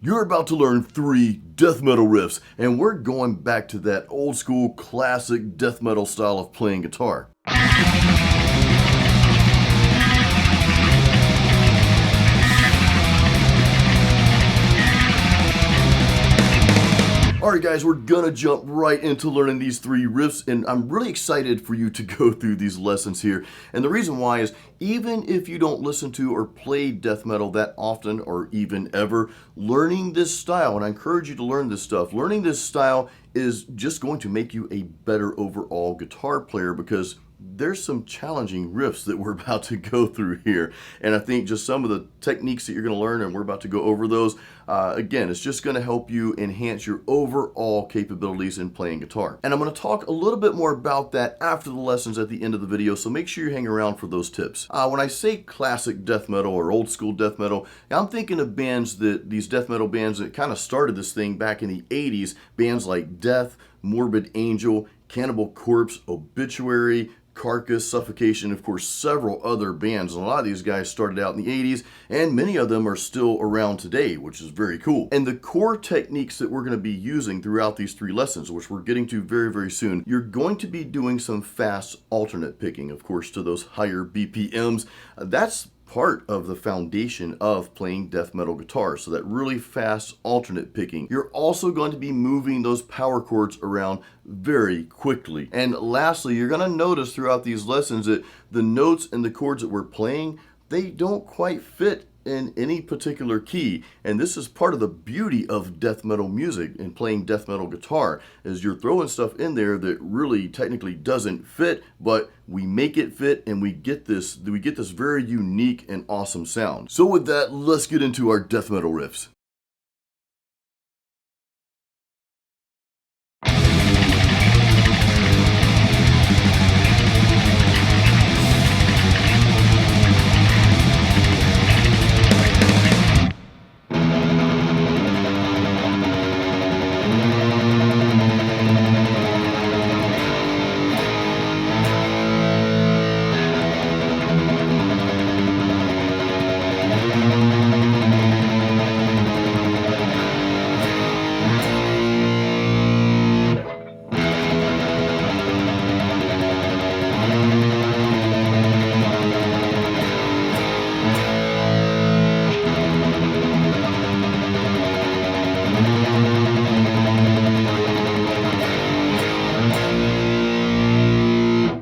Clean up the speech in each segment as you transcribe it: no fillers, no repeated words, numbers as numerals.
You're about to learn 3 death metal riffs, and we're going back to that old school classic death metal style of playing guitar. Alright guys, we're gonna jump right into learning these 3 riffs, and I'm really excited for you to go through these lessons here. And the reason why is, even if you don't listen to or play death metal that often or even ever, learning this style, and I encourage you to learn this stuff, learning this style is just going to make you a better overall guitar player, because there's some challenging riffs that we're about to go through here. And I think just some of the techniques that you're going to learn, and we're about to go over those, again, it's just going to help you enhance your overall capabilities in playing guitar. And I'm going to talk a little bit more about that after the lessons at the end of the video, so make sure you hang around for those tips. When I say classic death metal or old school death metal, I'm thinking of these death metal bands that kind of started this thing back in the 80s, bands like Death, Morbid Angel, Cannibal Corpse, Obituary, Carcass, Suffocation, of course, several other bands. And a lot of these guys started out in the 80s, and many of them are still around today, which is very cool. And the core techniques that we're going to be using throughout these 3 lessons, which we're getting to very, very soon, you're going to be doing some fast alternate picking, of course, to those higher BPMs. That's part of the foundation of playing death metal guitar, so that really fast alternate picking. You're also going to be moving those power chords around very quickly. And lastly, you're going to notice throughout these lessons that the notes and the chords that we're playing, they don't quite fit in any particular key. And this is part of the beauty of death metal music and playing death metal guitar, is you're throwing stuff in there that really technically doesn't fit, but we make it fit, and we get this very unique and awesome sound. So with that, let's get into our death metal riffs.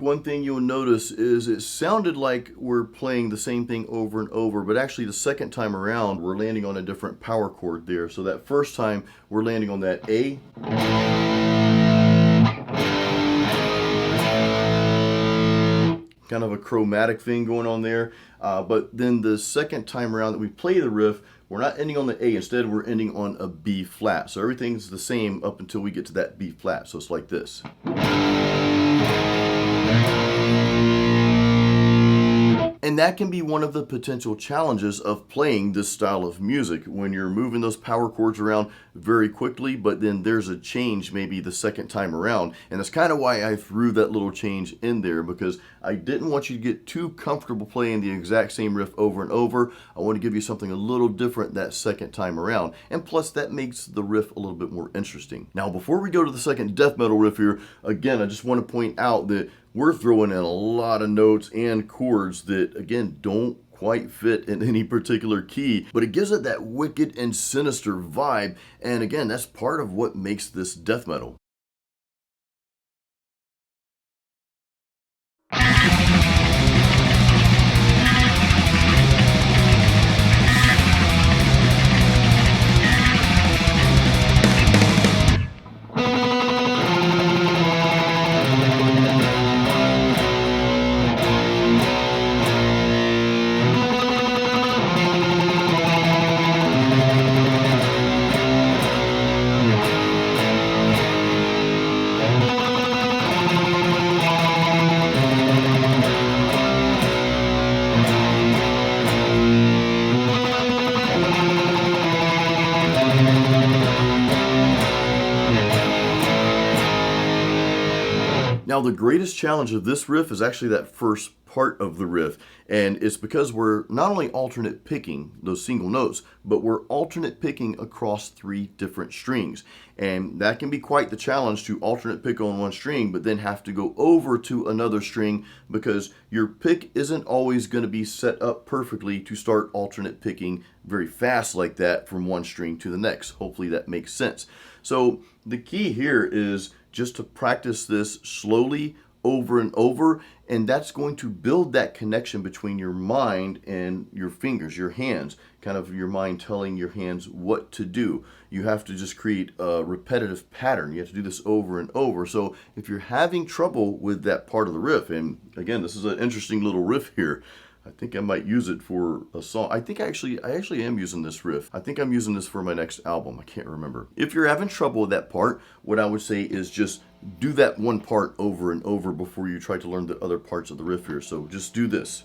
One thing you'll notice is it sounded like we're playing the same thing over and over, but actually the second time around we're landing on a different power chord there. So that first time we're landing on that A, kind of a chromatic thing going on there, but then the second time around that we play the riff, we're not ending on the A. Instead, we're ending on a B flat. So everything's the same up until we get to that B flat. So it's like this. And that can be one of the potential challenges of playing this style of music, when you're moving those power chords around very quickly, but then there's a change maybe the second time around. And that's kind of why I threw that little change in there, because I didn't want you to get too comfortable playing the exact same riff over and over. I want to give you something a little different that second time around. And plus, that makes the riff a little bit more interesting. Now, before we go to the second death metal riff here, again, I just want to point out that we're throwing in a lot of notes and chords that, again, don't quite fit in any particular key, but it gives it that wicked and sinister vibe. And again, that's part of what makes this death metal. Now the greatest challenge of this riff is actually that first part of the riff, and it's because we're not only alternate picking those single notes, but we're alternate picking across 3 different strings. And that can be quite the challenge to alternate pick on one string, but then have to go over to another string because your pick isn't always going to be set up perfectly to start alternate picking very fast like that from one string to the next. Hopefully that makes sense. So the key here is just to practice this slowly over and over, and that's going to build that connection between your mind and your fingers, your hands, kind of your mind telling your hands what to do. You have to just create a repetitive pattern. You have to do this over and over. So if you're having trouble with that part of the riff, and again, this is an interesting little riff here. I think I might use it for a song. I actually am using this riff. I think I'm using this for my next album. I can't remember. If you're having trouble with that part, what I would say is just do that one part over and over before you try to learn the other parts of the riff here. So just do this.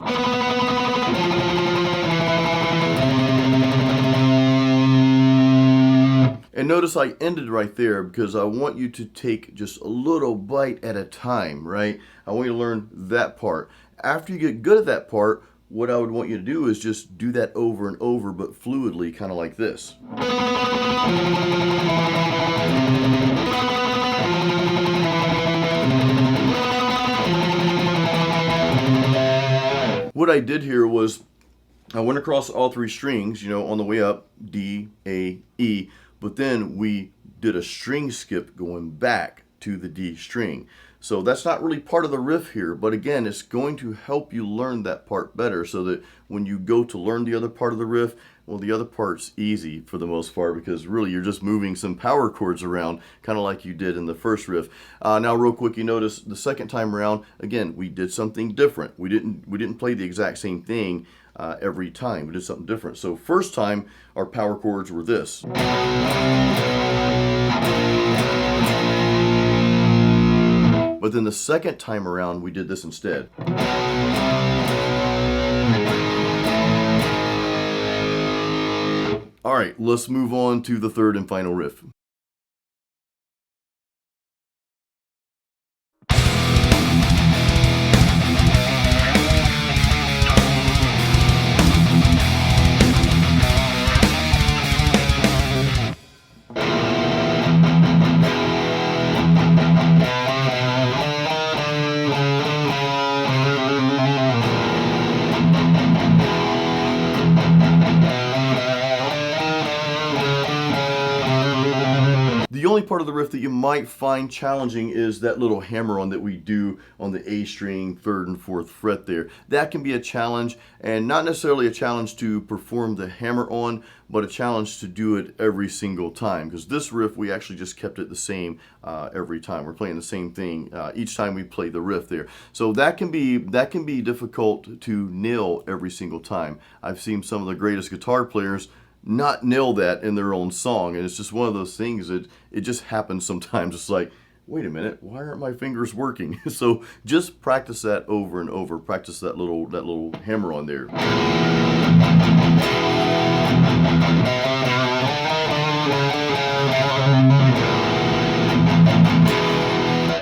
And notice I ended right there because I want you to take just a little bite at a time, right? I want you to learn that part. After you get good at that part, what I would want you to do is just do that over and over, but fluidly, kind of like this. What I did here was I went across all 3 strings, you know, on the way up, D, A, E, but then we did a string skip going back to the D string. So that's not really part of the riff here, but again, it's going to help you learn that part better so that when you go to learn the other part of the riff, well, the other part's easy for the most part because really you're just moving some power chords around, kind of like you did in the first riff. Now, real quick, you notice the second time around, again, we did something different. We didn't play the exact same thing every time. We did something different. So first time, our power chords were this. But then the second time around, we did this instead. All right, let's move on to the third and final riff. The only part of the riff that you might find challenging is that little hammer-on that we do on the A string, 3rd and 4th fret there. That can be a challenge, and not necessarily a challenge to perform the hammer-on, but a challenge to do it every single time. Because this riff, we actually just kept it the same every time. We're playing the same thing each time we play the riff there. So that can be difficult to nail every single time. I've seen some of the greatest guitar players not nail that in their own song, and it's just one of those things that it just happens sometimes. It's like, wait a minute, why aren't my fingers working? So just practice that over and over. Practice that little hammer on there.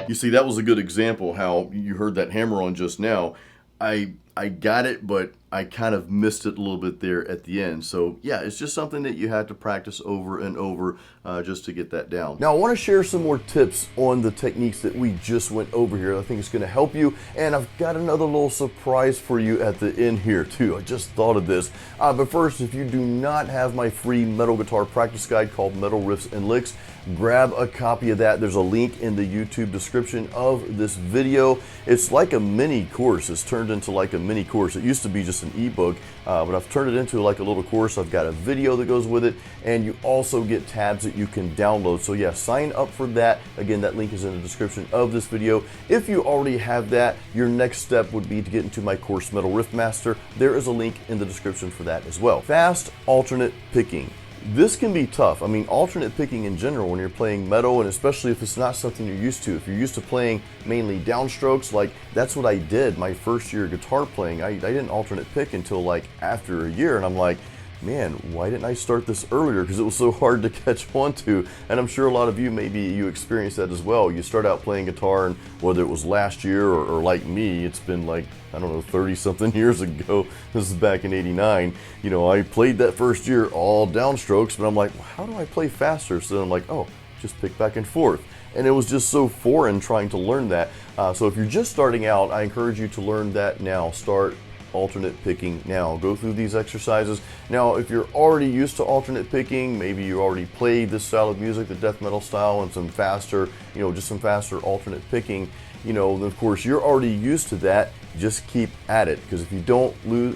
You see, that was a good example how you heard that hammer on just now. I got it, but I kind of missed it a little bit there at the end. So yeah, it's just something that you had to practice over and over just to get that down. Now I want to share some more tips on the techniques that we just went over here. I think it's going to help you, and I've got another little surprise for you at the end here too. I just thought of this. But first, if you do not have my free metal guitar practice guide called Metal Riffs and Licks, grab a copy of that. There's a link in the YouTube description of this video. It's like a mini course. It's turned into like a mini course. It used to be just an ebook, but I've turned it into like a little course. I've got a video that goes with it, and you also get tabs that you can download. So yeah, sign up for that. Again, that link is in the description of this video. If you already have that, your next step would be to get into my course, Metal Riff Master. There is a link in the description for that as well. Fast alternate picking. This can be tough. I mean, alternate picking in general when you're playing metal, and especially if it's not something you're used to. If you're used to playing mainly downstrokes, like that's what I did my first year guitar playing. I didn't alternate pick until like after a year, and I'm like, man, why didn't I start this earlier? Because it was so hard to catch on to. And I'm sure a lot of you, maybe you experienced that as well. You start out playing guitar, and whether it was last year or like me, it's been like, I don't know, 30 something years ago. This is back in '89. You know, I played that first year all downstrokes, but I'm like, well, how do I play faster? So then I'm like, oh, just pick back and forth. And it was just so foreign trying to learn that. So if you're just starting out, I encourage you to learn that now. Start alternate picking now. Go through these exercises. Now, if you're already used to alternate picking, maybe you already played this style of music, the death metal style, and some faster, you know, just some faster alternate picking, you know, then of course you're already used to that. Just keep at it, because if you don't use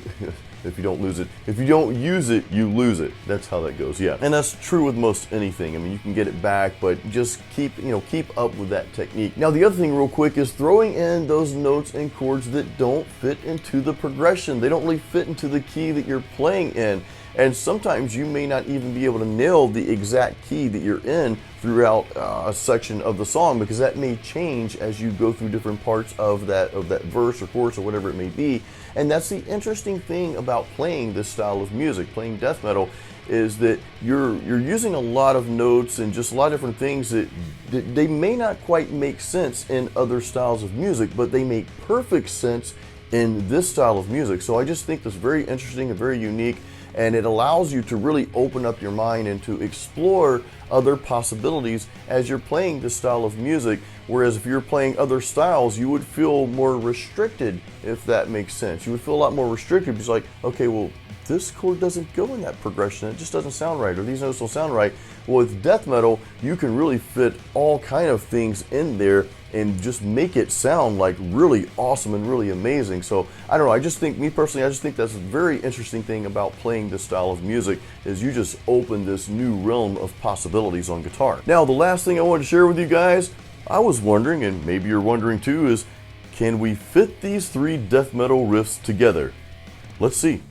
it, you lose it. That's how that goes. Yeah, and that's true with most anything. I mean, you can get it back, but just keep up with that technique. Now, the other thing real quick is throwing in those notes and chords that don't fit into the progression. They don't really fit into the key that you're playing in. And sometimes you may not even be able to nail the exact key that you're in throughout a section of the song, because that may change as you go through different parts of that verse or chorus or whatever it may be. And that's the interesting thing about playing this style of music, playing death metal, is that you're using a lot of notes and just a lot of different things that they may not quite make sense in other styles of music, but they make perfect sense in this style of music. So I just think that's very interesting and very unique. And it allows you to really open up your mind and to explore other possibilities as you're playing this style of music. Whereas if you're playing other styles, you would feel more restricted, if that makes sense. You would feel a lot more restricted because, like, okay, well, this chord doesn't go in that progression. It just doesn't sound right, or these notes don't sound right. Well, with death metal, you can really fit all kind of things in there and just make it sound like really awesome and really amazing. So I don't know, I just think, me personally, I just think that's a very interesting thing about playing this style of music, is you just open this new realm of possibilities on guitar. Now, the last thing I wanted to share with you guys, I was wondering, and maybe you're wondering too, is can we fit these three death metal riffs together? Let's see.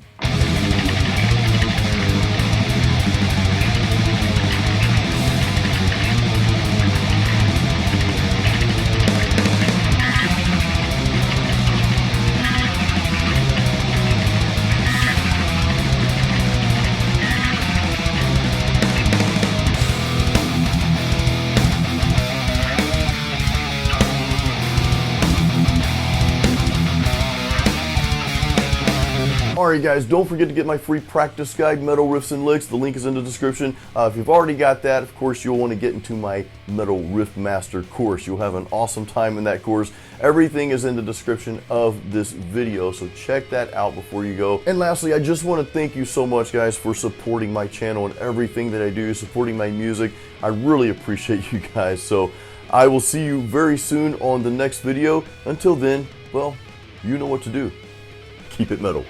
Alright guys, don't forget to get my free practice guide, Metal Riffs and Licks. The link is in the description. If you've already got that, of course, you'll want to get into my Metal Riff Master course. You'll have an awesome time in that course. Everything is in the description of this video, so check that out before you go. And lastly, I just want to thank you so much, guys, for supporting my channel and everything that I do, supporting my music. I really appreciate you guys. So I will see you very soon on the next video. Until then, well, you know what to do. Keep it metal.